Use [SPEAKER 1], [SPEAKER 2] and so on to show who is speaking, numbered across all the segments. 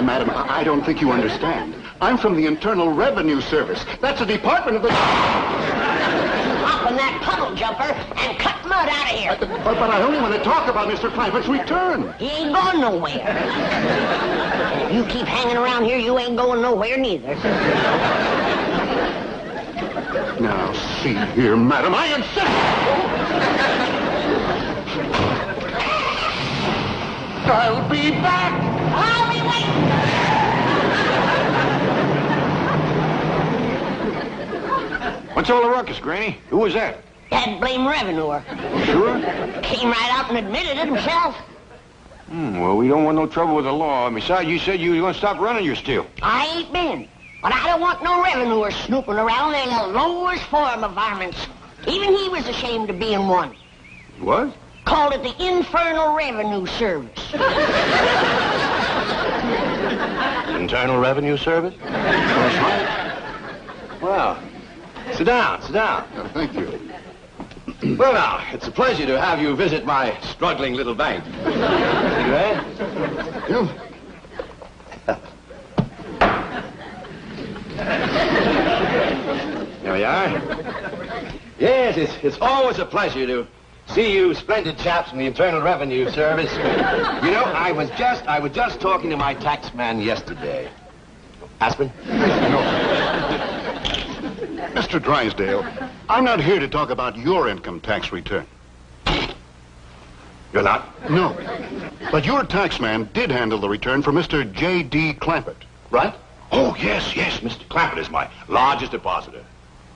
[SPEAKER 1] Madam, I don't think you understand. I'm from the Internal Revenue Service. That's a department of the...
[SPEAKER 2] Hop in that puddle jumper and cut mud out of here.
[SPEAKER 1] But I only want to talk about Mr. Clampett's return.
[SPEAKER 2] He ain't going nowhere. And if you keep hanging around here, you ain't going nowhere neither.
[SPEAKER 1] Now, see here, Madam, I insist! I'll be back!
[SPEAKER 2] I'll be waiting!
[SPEAKER 3] What's all the ruckus, Granny? Who was that?
[SPEAKER 2] That blame revenuer.
[SPEAKER 3] Sure?
[SPEAKER 2] Came right out and admitted it himself.
[SPEAKER 3] Well, we don't want no trouble with the law. And besides, you said you were going to stop running your still.
[SPEAKER 2] I ain't been. But I don't want no revenuer snooping around. They're the lowest form of varmints. Even he was ashamed of being one.
[SPEAKER 3] What?
[SPEAKER 2] Called it the Infernal Revenue Service.
[SPEAKER 3] Internal Revenue Service?
[SPEAKER 1] That's right.
[SPEAKER 3] Well, sit down, sit down.
[SPEAKER 1] Thank you.
[SPEAKER 3] Well, now, it's a pleasure to have you visit my struggling little bank. Eh?
[SPEAKER 1] You?
[SPEAKER 3] There we are. Yes, it's always a pleasure to see you splendid chaps in the Internal Revenue Service. You know, I was just talking to my taxman yesterday. Aspen?
[SPEAKER 1] No. Mr. Drysdale, I'm not here to talk about your income tax return.
[SPEAKER 3] You're not?
[SPEAKER 1] No. But your taxman did handle the return for Mr. J.D. Clampett, right?
[SPEAKER 3] Oh, yes. Mr. Clampett is my largest depositor.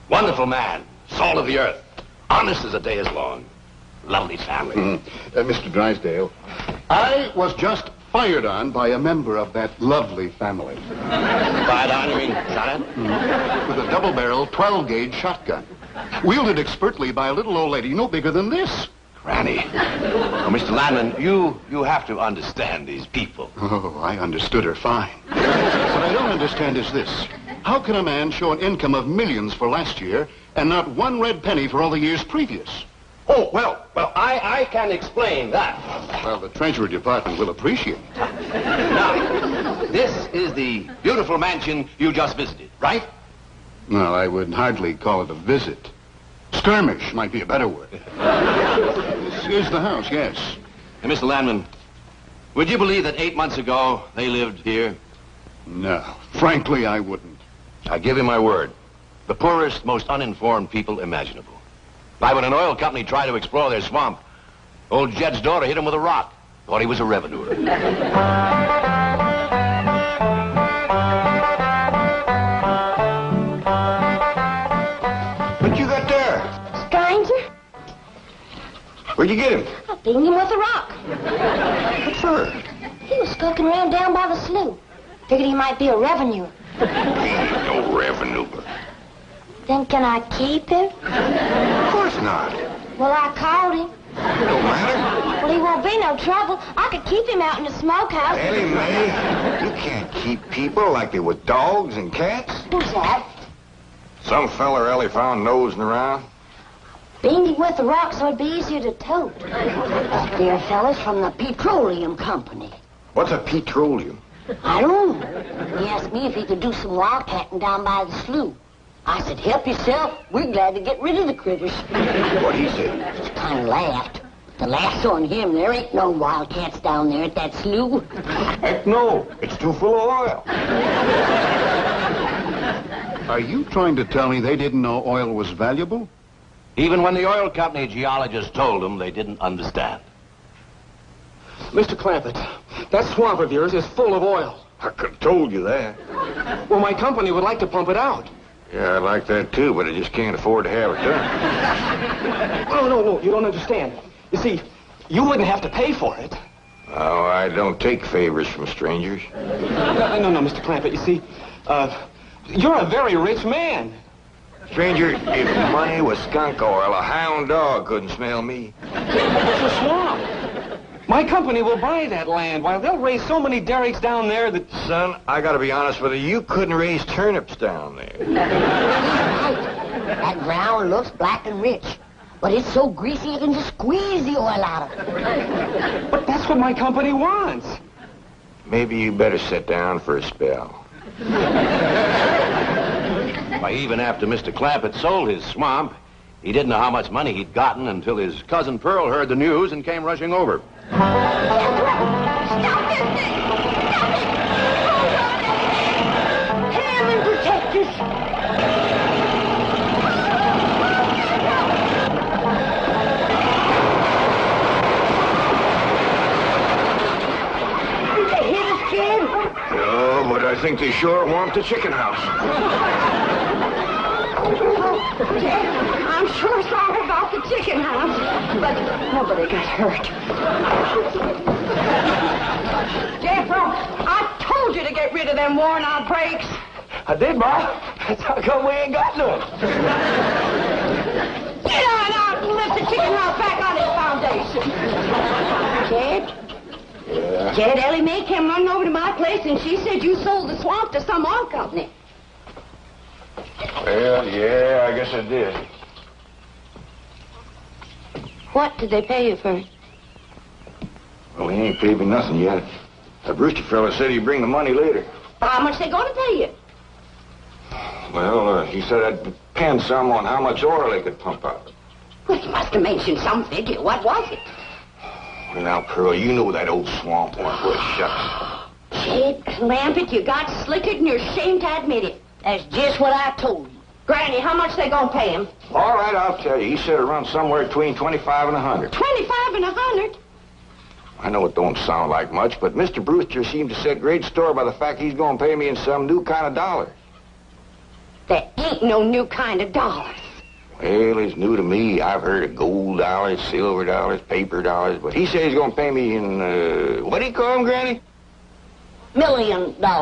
[SPEAKER 3] Wonderful man. Salt of the earth. Honest as the day is long. Lovely family.
[SPEAKER 1] Mr. Drysdale, I was just fired on by a member of that lovely family.
[SPEAKER 3] Fired on, you mean shot at?
[SPEAKER 1] With a double-barrel 12-gauge shotgun. Wielded expertly by a little old lady no bigger than this.
[SPEAKER 3] Granny. Oh, Mr. Landman, you have to understand these people.
[SPEAKER 1] Oh, I understood her fine. What I don't understand is this. How can a man show an income of millions for last year and not one red penny for all the years previous?
[SPEAKER 3] Oh, well, I can explain that.
[SPEAKER 1] Well, the Treasury Department will appreciate it.
[SPEAKER 3] Now, this is the beautiful mansion you just visited, right?
[SPEAKER 1] Well, I would hardly call it a visit. Skirmish might be a better word. This is the house, yes.
[SPEAKER 3] And Mr. Landman, would you believe that 8 months ago they lived here?
[SPEAKER 1] No, frankly, I wouldn't.
[SPEAKER 3] I give you my word. The poorest, most uninformed people imaginable. Like when an oil company tried to explore their swamp, old Jed's daughter hit him with a rock. Thought he was a revenuer. What you got there?
[SPEAKER 2] Stranger?
[SPEAKER 3] Where'd you get him?
[SPEAKER 2] I dinged him with a rock.
[SPEAKER 3] What for?
[SPEAKER 2] He was skulking around down by the slough. Figured he might be a revenuer.
[SPEAKER 3] He ain't no revenuer.
[SPEAKER 2] Then can I keep him?
[SPEAKER 3] Of course not.
[SPEAKER 2] Well, I called him.
[SPEAKER 3] Don't matter.
[SPEAKER 2] Well, he won't be no trouble. I could keep him out in the smokehouse.
[SPEAKER 4] Ellie Mae, you can't keep people like they were dogs and cats.
[SPEAKER 2] Who's that?
[SPEAKER 4] Some feller Ellie found nosing around.
[SPEAKER 2] Dinged him with the rock so it'd be easier to tote. That dear fella's from the petroleum company.
[SPEAKER 4] What's a petroleum?
[SPEAKER 2] I don't know. He asked me if he could do some wildcatting down by the slough. I said, help yourself. We're glad to get rid of the critters.
[SPEAKER 4] What'd he say?
[SPEAKER 2] Just kind of laughed. The laugh's on him. There ain't no wildcats down there at that slough.
[SPEAKER 4] Heck no. It's too full of oil.
[SPEAKER 1] Are you trying to tell me they didn't know oil was valuable?
[SPEAKER 3] Even when the oil company geologists told them, they didn't understand.
[SPEAKER 5] Mr. Clampett, that swamp of yours is full of oil.
[SPEAKER 4] I could have told you that.
[SPEAKER 5] Well, my company would like to pump it out.
[SPEAKER 4] Yeah, I'd like that too, but I just can't afford to have it done.
[SPEAKER 5] Oh, no, you don't understand. You see, you wouldn't have to pay for it.
[SPEAKER 4] Oh, I don't take favors from strangers.
[SPEAKER 5] No, Mr. Clampett, you see, you're a very rich man.
[SPEAKER 4] Stranger, if money was skunk oil, a hound dog couldn't smell me.
[SPEAKER 5] It's a swamp. My company will buy that land. While they'll raise so many derricks down there that...
[SPEAKER 4] Son, I gotta be honest with you, you couldn't raise turnips down there.
[SPEAKER 2] Right. That ground looks black and rich. But it's so greasy you can just squeeze the oil out of it.
[SPEAKER 5] But that's what my company wants.
[SPEAKER 4] Maybe you better sit down for a spell.
[SPEAKER 3] Why, even after Mr. Clamp had sold his swamp, he didn't know how much money he'd gotten until his cousin Pearl heard the news and came rushing over.
[SPEAKER 2] Stop this thing! Stop it! Hold on! Heaven protect us! Did they hit us, kid?
[SPEAKER 4] No, but I think they sure want the chicken house.
[SPEAKER 2] I'm sure sorry about the chicken house, but nobody got hurt.
[SPEAKER 6] Jethro, I told you to get rid of them worn-out brakes.
[SPEAKER 3] I did, Ma. That's how come we ain't got none.
[SPEAKER 6] Get on out and lift the chicken house back on its foundation.
[SPEAKER 2] Jed? Jed, Ellie Mae came running over to my place, and she said you sold the swamp to some oil company.
[SPEAKER 4] Well, yeah, I guess I did.
[SPEAKER 2] What did they pay you for?
[SPEAKER 4] Well, he ain't paid me nothing yet. That Brewster fella said he'd bring the money later.
[SPEAKER 2] How much they going to pay you?
[SPEAKER 4] Well, he said I'd depend some on how much oil they could pump out.
[SPEAKER 2] Well, he must have mentioned some figure. What was it?
[SPEAKER 4] Well, now, Pearl, you know that old swamp won't worth shucks.
[SPEAKER 2] Jed, clamp it. You got slickered and you're ashamed to admit it. That's just what I told you.
[SPEAKER 6] Granny, how much they gonna pay him?
[SPEAKER 4] All right, I'll tell you. He said around somewhere between 25 and 100.
[SPEAKER 6] 25 and 100?
[SPEAKER 4] I know it don't sound like much, but Mr. Brewster seemed to set great store by the fact he's going to pay me in some new kind of dollar.
[SPEAKER 2] There ain't no new kind of dollars.
[SPEAKER 4] Well, it's new to me. I've heard of gold dollars, silver dollars, paper dollars, but he said he's going to pay me in, what do you call them, Granny?
[SPEAKER 2] $1 million.
[SPEAKER 4] Yeah,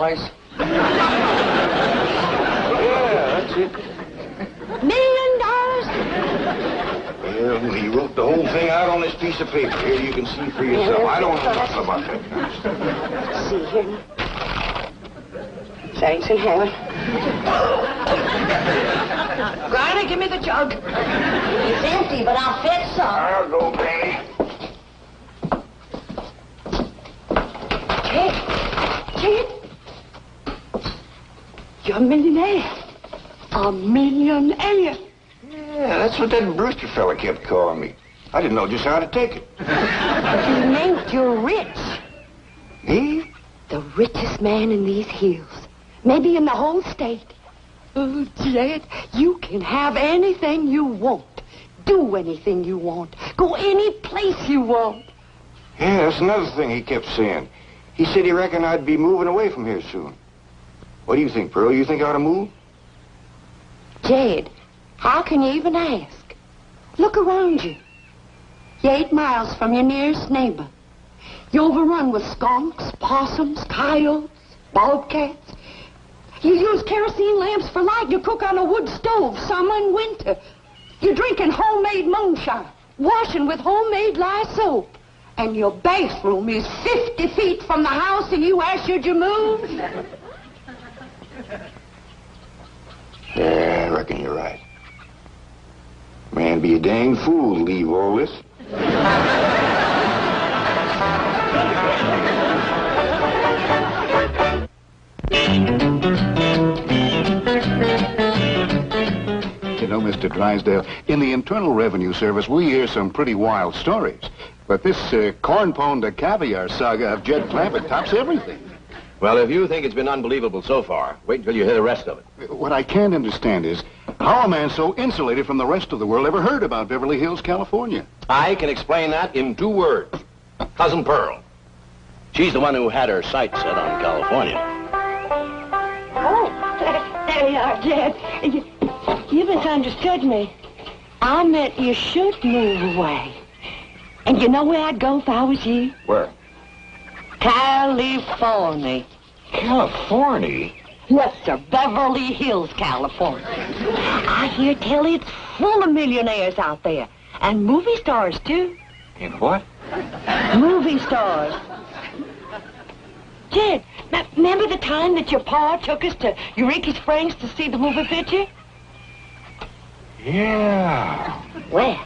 [SPEAKER 4] that's it.
[SPEAKER 2] $1 million?
[SPEAKER 4] Well, he wrote the whole thing out on this piece of paper. Here, you can see for yourself. I don't know nothing about that kind of stuff.
[SPEAKER 2] Let's see here.
[SPEAKER 6] Thanks in heaven. Granny, give me the jug.
[SPEAKER 2] It's empty, but I'll fetch some.
[SPEAKER 4] I'll go, Granny.
[SPEAKER 6] Jed, you're a millionaire. A millionaire.
[SPEAKER 4] Yeah, that's what that Brewster fella kept calling me. I didn't know just how to take it.
[SPEAKER 2] You meant you're rich.
[SPEAKER 4] Me?
[SPEAKER 2] The richest man in these hills. Maybe in the whole state. Oh, Jed, you can have anything you want. Do anything you want. Go any place you want.
[SPEAKER 4] Yeah, that's another thing he kept saying. He said he reckoned I'd be moving away from here soon. What do you think, Pearl? You think I ought to move?
[SPEAKER 2] Jed, how can you even ask? Look around you. You're 8 miles from your nearest neighbor. You're overrun with skunks, possums, coyotes, bobcats. You use kerosene lamps for light. You cook on a wood stove, summer and winter. You're drinking homemade moonshine, washing with homemade lye soap. And your bathroom is 50 feet from the house, and you ask, should you move?
[SPEAKER 4] Yeah, I reckon you're right. Man, be a dang fool to leave all this.
[SPEAKER 1] You know, Mr. Drysdale, in the Internal Revenue Service, we hear some pretty wild stories. But this corn pone to caviar saga of Jed Clampett tops everything.
[SPEAKER 3] Well, if you think it's been unbelievable so far, wait until you hear the rest of it.
[SPEAKER 1] What I can't understand is how a man so insulated from the rest of the world ever heard about Beverly Hills, California.
[SPEAKER 3] I can explain that in 2 words. Cousin Pearl. She's the one who had her sights set on California.
[SPEAKER 6] Oh, there you are, Jed. You misunderstood me. I meant you should move away. And you know where I'd go if I was you?
[SPEAKER 4] Where?
[SPEAKER 6] California.
[SPEAKER 4] California?
[SPEAKER 6] Yes, sir. Beverly Hills, California. I hear tell it's full of millionaires out there. And movie stars, too.
[SPEAKER 4] In what?
[SPEAKER 6] Movie stars. Jed, remember the time that your pa took us to Eureka Springs to see the movie picture?
[SPEAKER 4] Yeah.
[SPEAKER 6] Well,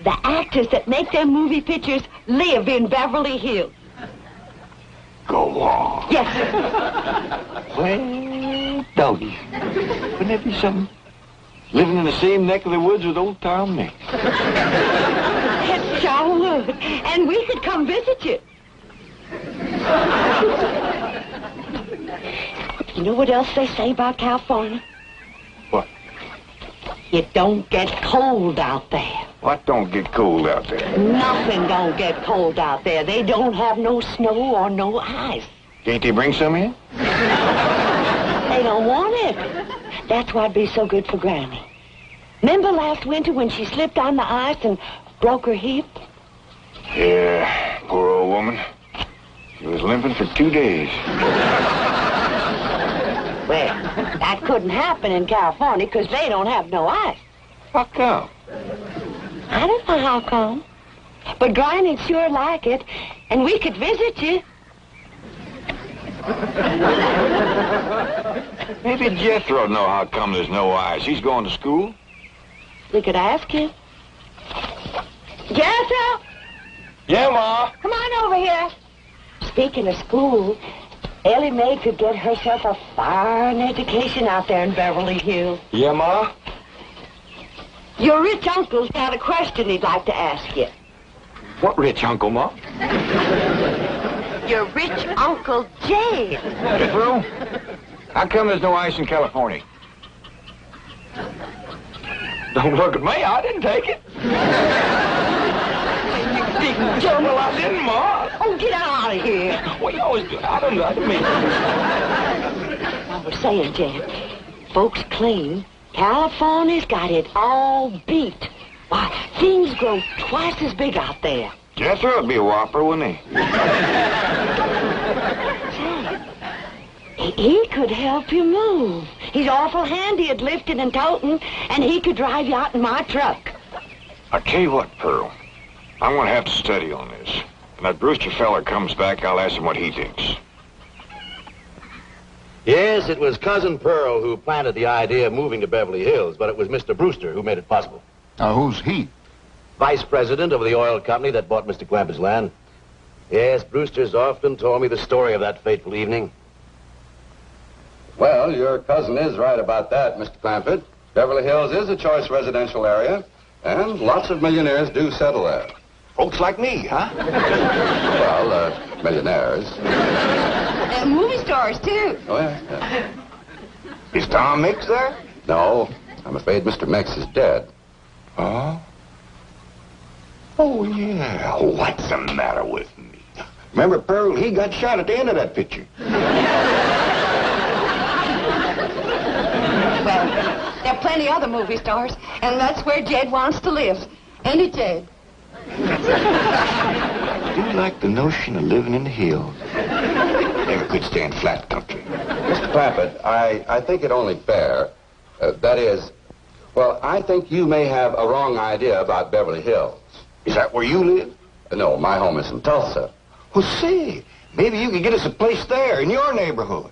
[SPEAKER 6] the actors that make them movie pictures live in Beverly Hills.
[SPEAKER 4] Go law.
[SPEAKER 6] Yes, sir.
[SPEAKER 4] Well, doggy. Wouldn't that be something? Living in the same neck of the woods with old Tom Mix.
[SPEAKER 6] It sure would. And we could come visit you. You know what else they say about California?
[SPEAKER 4] What?
[SPEAKER 6] It don't get cold out there.
[SPEAKER 4] What don't get cold out there?
[SPEAKER 6] Nothing don't get cold out there. They don't have no snow or no ice.
[SPEAKER 4] Can't they bring some in?
[SPEAKER 6] They don't want it. That's why'd be so good for Granny. Remember last winter when she slipped on the ice and broke her hip?
[SPEAKER 4] Yeah, poor old woman. She was limping for 2 days.
[SPEAKER 6] Well, that couldn't happen in California because they don't have no ice.
[SPEAKER 4] How come?
[SPEAKER 6] I don't know how come. But Granny'd sure like it, and we could visit you.
[SPEAKER 4] Maybe Jethro'd know how come there's no ice. He's going to school.
[SPEAKER 6] We could ask him. Jethro,
[SPEAKER 4] Yeah, Ma.
[SPEAKER 6] come on over here. Speaking of school, Ellie Mae could get herself a fine education out there in Beverly Hills.
[SPEAKER 4] Yeah, Ma?
[SPEAKER 6] Your rich uncle's got a question he'd like to ask you.
[SPEAKER 4] What rich uncle, Ma?
[SPEAKER 6] Your rich Uncle Jay.
[SPEAKER 4] Jethro? How come there's no ice in California? Don't look at me. I didn't take it. Big jumble, I didn't, Ma.
[SPEAKER 6] Oh, get out of here.
[SPEAKER 4] Well, you always do. I didn't mean.
[SPEAKER 6] I was saying, Jan, folks claim California's got it all beat. Why, things grow twice as big out there.
[SPEAKER 4] Jethro'd be a whopper, wouldn't he?
[SPEAKER 6] He could help you move. He's awful handy at lifting and toting, and he could drive you out in my truck.
[SPEAKER 4] I tell you what, Pearl. I'm going to have to study on this. When that Brewster feller comes back, I'll ask him what he thinks.
[SPEAKER 3] Yes, it was Cousin Pearl who planted the idea of moving to Beverly Hills, but it was Mr. Brewster who made it possible.
[SPEAKER 1] Now, who's he?
[SPEAKER 3] Vice president of the oil company that bought Mr. Clampett's land. Yes, Brewster's often told me the story of that fateful evening.
[SPEAKER 7] Well, your cousin is right about that, Mr. Clampett. Beverly Hills is a choice residential area, and lots of millionaires do settle there.
[SPEAKER 4] Folks like me, huh?
[SPEAKER 7] Well, millionaires.
[SPEAKER 2] And movie stars, too.
[SPEAKER 7] Oh, yeah.
[SPEAKER 4] Is Tom Mix there?
[SPEAKER 7] No, I'm afraid Mr. Mex is dead.
[SPEAKER 4] Oh? Oh, yeah. What's the matter with me? Remember, Pearl, he got shot at the end of that picture.
[SPEAKER 2] Well, there are plenty other movie stars, and that's where Jed wants to live. Ain't it, Jed?
[SPEAKER 4] I do like the notion of living in the hills. Never could stand flat country.
[SPEAKER 7] Mr. Clampett, I think it only fair. That is, well, I think you may have a wrong idea about Beverly Hills.
[SPEAKER 4] Is that where you live?
[SPEAKER 7] No, my home is in Tulsa.
[SPEAKER 4] Well, say, maybe you could get us a place there in your neighborhood.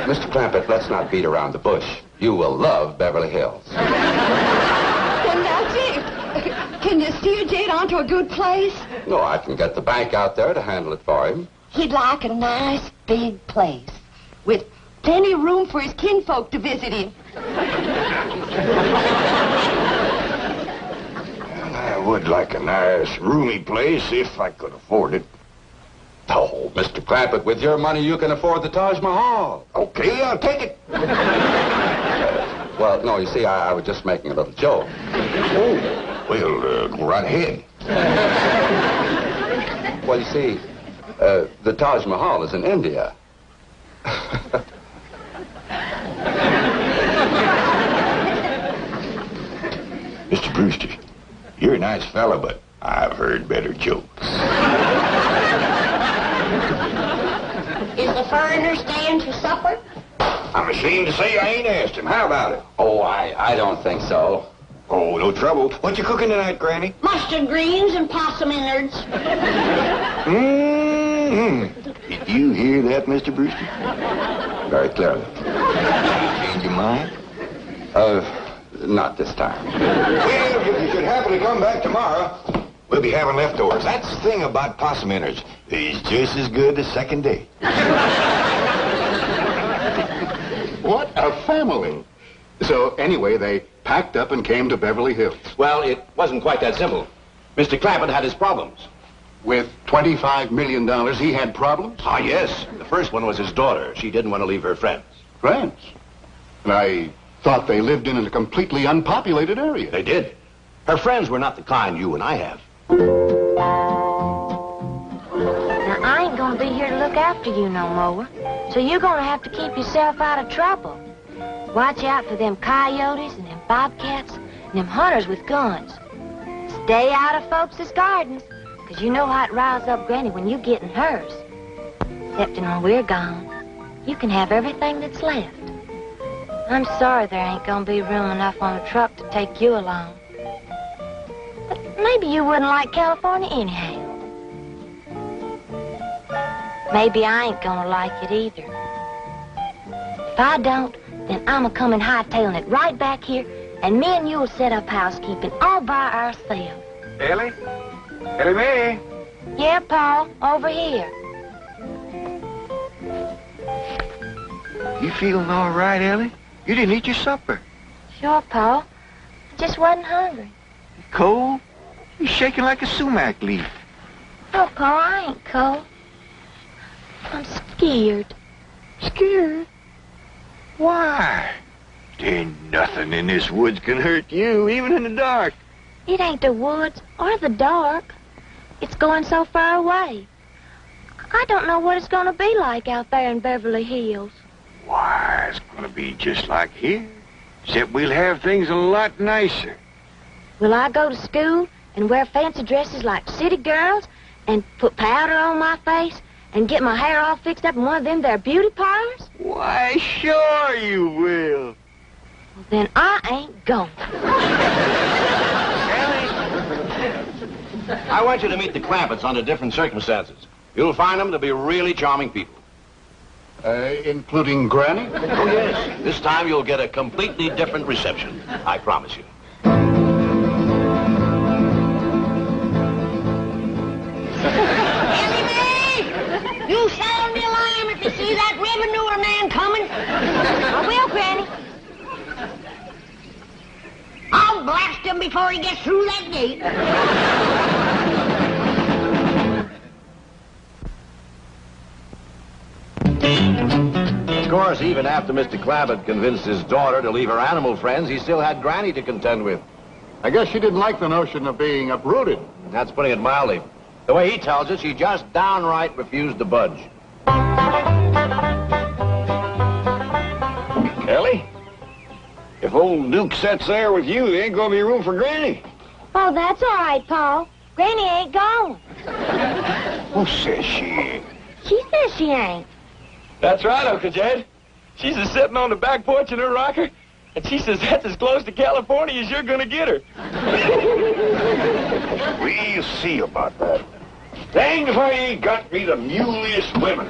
[SPEAKER 7] Mr. Clampett, let's not beat around the bush. You will love Beverly Hills.
[SPEAKER 2] Then that's it. Can you steer Jed onto a good place?
[SPEAKER 7] No, I can get the bank out there to handle it for him.
[SPEAKER 2] He'd like a nice big place with plenty of room for his kinfolk to visit him.
[SPEAKER 4] Well, I would like a nice, roomy place if I could afford it.
[SPEAKER 7] Oh, Mr. Clampett, with your money, you can afford the Taj Mahal.
[SPEAKER 4] Okay, I'll take it.
[SPEAKER 7] Well, no, you see, I was just making a little joke.
[SPEAKER 4] Oh, well, go right ahead.
[SPEAKER 7] Well, you see, the Taj Mahal is in India.
[SPEAKER 4] Mr. Brewster, you're a nice fella, but I've heard better jokes.
[SPEAKER 2] Is the foreigner staying to supper?
[SPEAKER 4] I'm ashamed to say I ain't asked him. How about it?
[SPEAKER 7] Oh, I don't think so.
[SPEAKER 4] Oh, no trouble. What you cooking tonight, Granny?
[SPEAKER 2] Mustard greens and possum innards.
[SPEAKER 4] Mm-hmm. Did you hear that, Mr. Brewster?
[SPEAKER 7] Very clearly.
[SPEAKER 4] Change your mind?
[SPEAKER 7] Not this time.
[SPEAKER 4] Well, if you should happen to come back tomorrow, We'll be having leftovers. That's the thing about possum innards. It's just as good the second day.
[SPEAKER 1] What a family. So anyway, they packed up and came to Beverly Hills.
[SPEAKER 3] Well, it wasn't quite that simple. Mr. Clampett had his problems.
[SPEAKER 1] With $25 million, he had problems?
[SPEAKER 3] Ah, yes. The first one was his daughter. She didn't want to leave her friends.
[SPEAKER 1] Friends? And I thought they lived in a completely unpopulated area.
[SPEAKER 3] They did. Her friends were not the kind you and I have.
[SPEAKER 8] Now, I ain't gonna be here to look after you no more. So you're gonna have to keep yourself out of trouble. Watch out for them coyotes and them bobcats and them hunters with guns. Stay out of folks' gardens, 'cause you know how it riles up Granny when you get in hers. Except when we're gone, you can have everything that's left. I'm sorry there ain't gonna be room enough on the truck to take you along. But maybe you wouldn't like California anyhow. Maybe I ain't gonna like it either. If I don't, then I'm a-comin' hightailing it right back here, and me and you'll set up housekeeping all by ourselves.
[SPEAKER 4] Ellie? Ellie Mae?
[SPEAKER 8] Yeah, Paul, over here.
[SPEAKER 4] You feeling all right, Ellie? You didn't eat your supper.
[SPEAKER 8] Sure, Paul. I just wasn't hungry.
[SPEAKER 4] Cold? You're shaking like a sumac leaf.
[SPEAKER 8] Oh, Paul, I ain't cold. I'm scared.
[SPEAKER 4] Scared? Why? There ain't nothing in this woods can hurt you, even in the dark.
[SPEAKER 8] It ain't the woods or the dark. It's going so far away. I don't know what it's gonna be like out there in Beverly Hills.
[SPEAKER 4] Why, it's gonna be just like here. Except we'll have things a lot nicer.
[SPEAKER 8] Will I go to school and wear fancy dresses like city girls and put powder on my face and get my hair all fixed up in one of them there beauty parlors?
[SPEAKER 4] Why, sure you will.
[SPEAKER 8] Well, then I ain't going.
[SPEAKER 3] I want you to meet the Clampetts under different circumstances. You'll find them to be really charming people.
[SPEAKER 1] Including Granny?
[SPEAKER 3] Oh, yes. This time you'll get a completely different reception. I promise you.
[SPEAKER 6] Ellie Mae! You sound the alarm if you see that revenue man coming.
[SPEAKER 8] I will, Granny.
[SPEAKER 6] I'll blast him before he gets through that gate.
[SPEAKER 3] Of course, even after Mr. Clampett convinced his daughter to leave her animal friends, he still had Granny to contend with.
[SPEAKER 1] I guess she didn't like the notion of being uprooted.
[SPEAKER 3] That's putting it mildly. The way he tells it, she just downright refused to budge.
[SPEAKER 4] Ellie? If old Duke sits there with you, there ain't gonna be room for Granny.
[SPEAKER 8] Oh, that's all right, Paul. Granny ain't gone.
[SPEAKER 4] Who says she ain't?
[SPEAKER 8] She says she ain't.
[SPEAKER 5] That's right, Uncle Jed. She's just sitting on the back porch in her rocker, and she says that's as close to California as you're gonna get her.
[SPEAKER 4] We'll see about that. Dang if I ain't got me the muleyest women.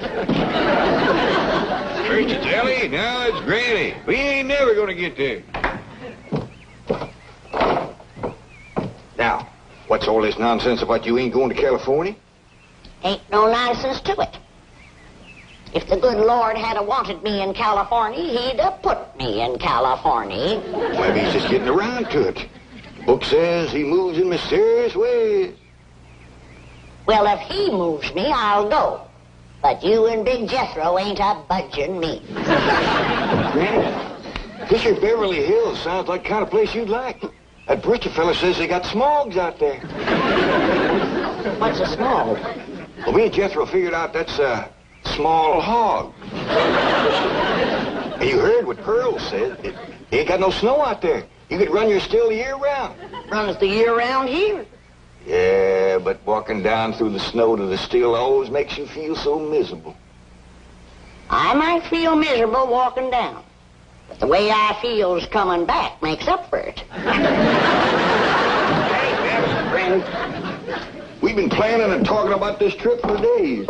[SPEAKER 4] First it's Ellie, now it's Granny. We ain't never gonna get there. Now, what's all this nonsense about you ain't going to California?
[SPEAKER 6] Ain't no nonsense to it. If the good Lord had wanted me in California, he'd have put me in California.
[SPEAKER 4] Maybe he's just getting around to it. The book says he moves in mysterious ways.
[SPEAKER 6] Well, if he moves me, I'll go. But you and Big Jethro ain't a budging me.
[SPEAKER 4] Granny, this here Beverly Hills sounds like the kind of place you'd like. That preacher fella says they got smogs out there.
[SPEAKER 6] What's a smog?
[SPEAKER 4] Well, me and Jethro figured out that's a small hog. And you heard what Pearl said. It ain't got no snow out there. You could run your still the year round.
[SPEAKER 6] Runs the year round here.
[SPEAKER 4] Yeah, but walking down through the snow to the still always makes you feel so miserable.
[SPEAKER 6] I might feel miserable walking down, but the way I feels coming back makes up for it.
[SPEAKER 4] Hey, friend. We've been planning and talking about this trip for days.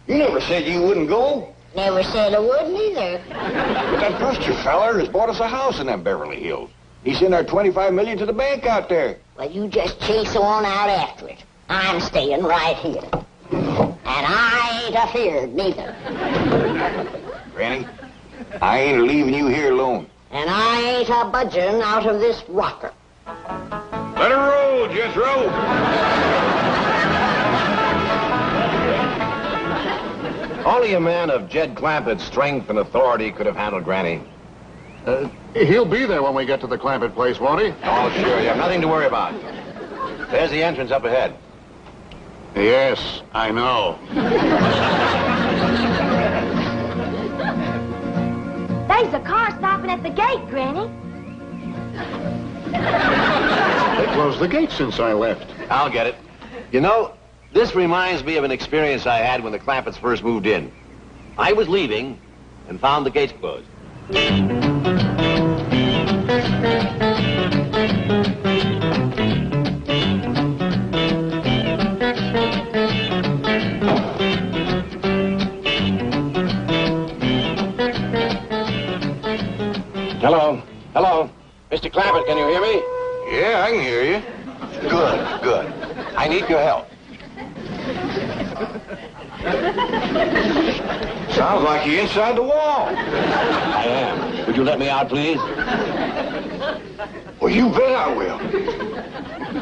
[SPEAKER 4] You never said you wouldn't go.
[SPEAKER 6] Never said I wouldn't either.
[SPEAKER 4] But that preacher feller has bought us a house in them Beverly Hills. He sent our $25 million to the bank out there.
[SPEAKER 6] Well, you just chase on out after it.
[SPEAKER 2] I'm staying right here. And I ain't afeard neither.
[SPEAKER 4] Granny, I ain't leaving you here alone.
[SPEAKER 2] And I ain't a budging out of this rocker.
[SPEAKER 4] Let her roll, Jethro.
[SPEAKER 3] Only a man of Jed Clampett's strength and authority could have handled Granny.
[SPEAKER 1] He'll be there when we get to the Clampett place, won't he?
[SPEAKER 3] Oh, sure, you have nothing to worry about. There's the entrance up ahead.
[SPEAKER 1] Yes, I know.
[SPEAKER 8] There's a car stopping at the gate, Granny.
[SPEAKER 1] They closed the gate since I left.
[SPEAKER 3] I'll get it. You know, this reminds me of an experience I had when the Clampetts first moved in. I was leaving and found the gates closed. Hello? Hello? Mr. Clampett, can you hear me?
[SPEAKER 4] Yeah, I can hear you.
[SPEAKER 3] Good, good. I need your help.
[SPEAKER 4] Sounds like you're inside the wall.
[SPEAKER 3] I am. Would you let me out, please?
[SPEAKER 4] Well, you bet I will.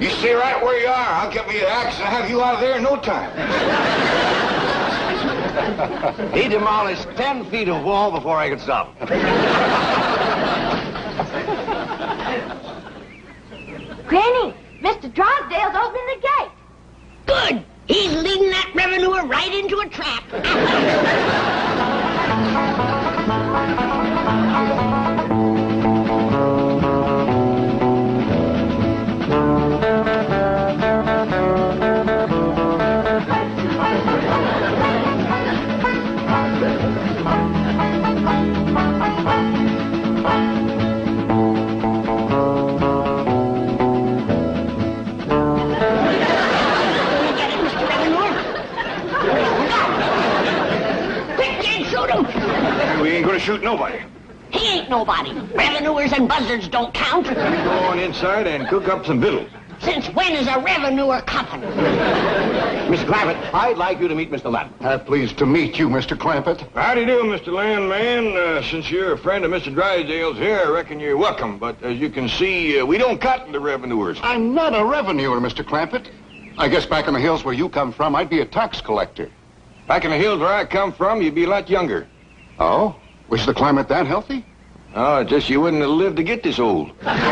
[SPEAKER 4] You stay right where you are. I'll get me an axe and have you out of there in no time.
[SPEAKER 3] He demolished 10 feet of wall before I could stop him.
[SPEAKER 8] Granny, Mr. Drysdale's opening the gate.
[SPEAKER 2] Good. He's leading that revenuer right into a trap.
[SPEAKER 4] We ain't gonna shoot nobody.
[SPEAKER 2] He ain't nobody. Revenuers and buzzards don't count.
[SPEAKER 4] Go on inside and cook up some victuals.
[SPEAKER 2] Since when is a revenuer company?
[SPEAKER 3] Mr. Clampett, I'd like you to meet Mr. Latin.
[SPEAKER 1] Pleased to meet you, Mr. Clampett.
[SPEAKER 7] How do you do, Mr. Landman? Since you're a friend of Mr. Drysdale's here, I reckon you're welcome. But as you can see, we don't cotton to revenuers.
[SPEAKER 1] I'm not a revenuer, Mr. Clampett. I guess back in the hills where you come from, I'd be a tax collector.
[SPEAKER 7] Back in the hills where I come from, you'd be a lot younger.
[SPEAKER 1] Oh? Was the climate that healthy?
[SPEAKER 7] Oh, just you wouldn't have lived to get this old.
[SPEAKER 2] Ed,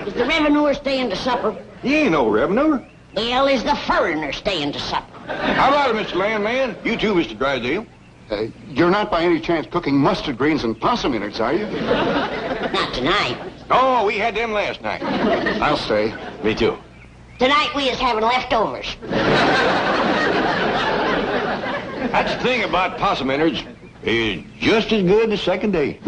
[SPEAKER 2] is the revenuer staying to supper?
[SPEAKER 7] You ain't no revenuer.
[SPEAKER 2] Well, is the foreigner staying to supper?
[SPEAKER 7] How about it, Mr. Landman? You too, Mr. Drysdale.
[SPEAKER 1] You're not by any chance cooking mustard greens and possum innards, are you?
[SPEAKER 2] Not tonight.
[SPEAKER 7] Oh, we had them last night.
[SPEAKER 1] I'll stay.
[SPEAKER 3] Me too.
[SPEAKER 2] Tonight we is having leftovers.
[SPEAKER 7] That's the thing about possum innards. It's just as good the second day.